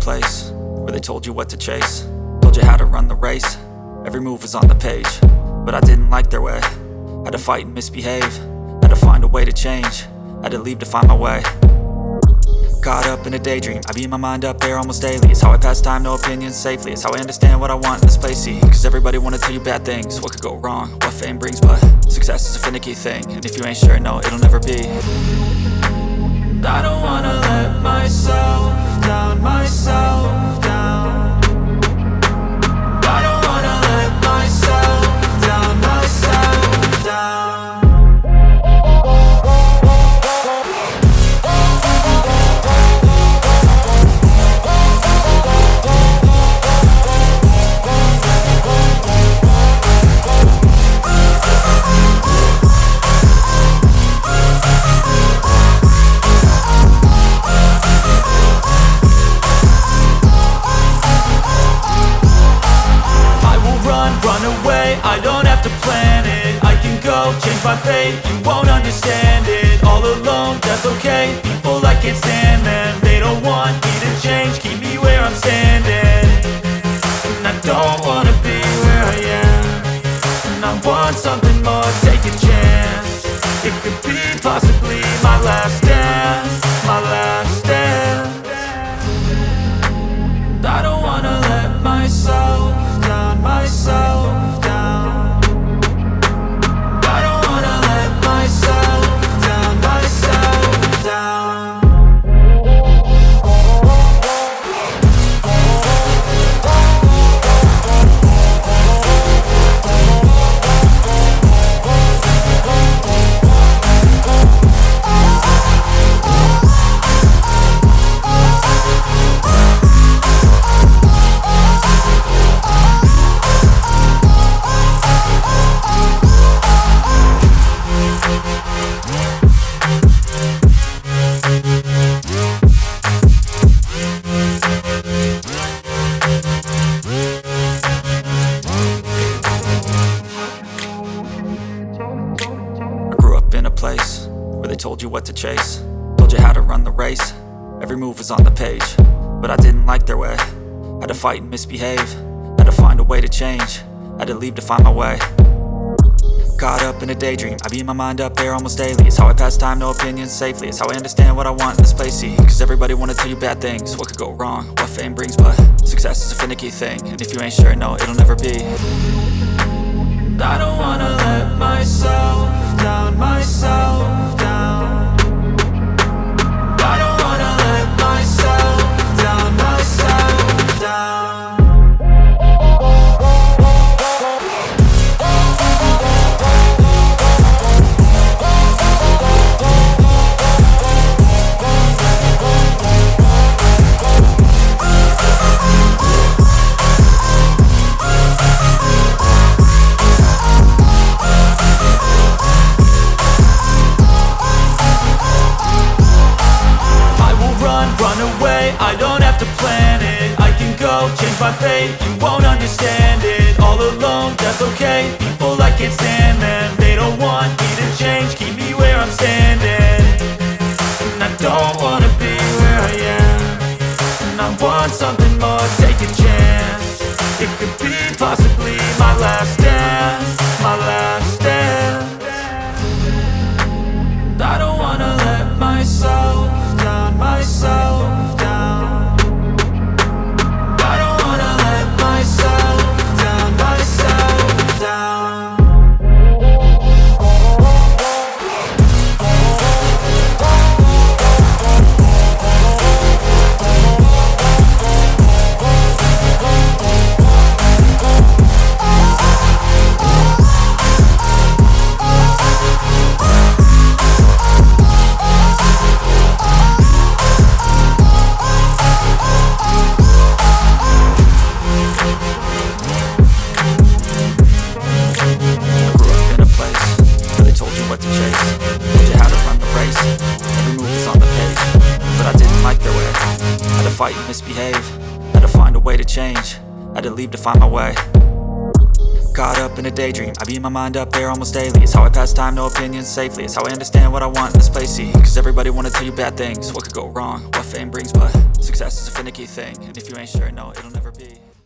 place where they told you what to chase, told you how to run the race. Every move was on the page, but I didn't like their way. Had to fight and misbehave, had to find a way to change, had to leave to find my way. Caught up in a daydream, I beat my mind up there almost daily. It's how I pass time, no opinions safely. It's how I understand what I want in this place, see. Cause everybody wanna tell you bad things, what could go wrong, what fame brings. But success is a finicky thing, and if you ain't sure, no, it'll never be. I don't wanna let myself down, myself down. I don't wanna let myself down, myself down. I don't have to plan it, I can go change my fate. You won't understand it, all alone, that's okay. People I can't stand them, they don't want me to change, keep me where I'm standing. And I don't wanna be where I am, and I want something more, take a chance. It could be possibly my last dance, my last dance. I don't wanna let myself down, myself down. Place where they told you what to chase, told you how to run the race. Every move was on the page, but I didn't like their way. Had to fight and misbehave, had to find a way to change, had to leave to find my way. Caught up in a daydream, I beat my mind up there almost daily. It's how I pass time, no opinions safely. It's how I understand what I want in this place, see. Cause everybody wanna tell you bad things, what could go wrong, what fame brings. But success is a finicky thing, and if you ain't sure, no, it'll never be. I don't wanna let myself down, myself down. I don't wanna let myself down, myself down. I don't have to plan it, I can go change my fate. You won't understand it, all alone, that's okay. People I can't stand them, they don't want me to change, keep me where I'm standing. And I don't wanna be where I am, and I want something more, take a chance. It could be possibly my last dance, my last dance. I don't wanna let myself down, myself down. Fight and misbehave, had to find a way to change, had to leave to find my way. Caught up in a daydream, I beat my mind up there almost daily. It's how I pass time, no opinions safely. It's how I understand what I want in this place, see. Cause everybody wanna tell you bad things, what could go wrong, what fame brings. But success is a finicky thing, and if you ain't sure, no, it'll never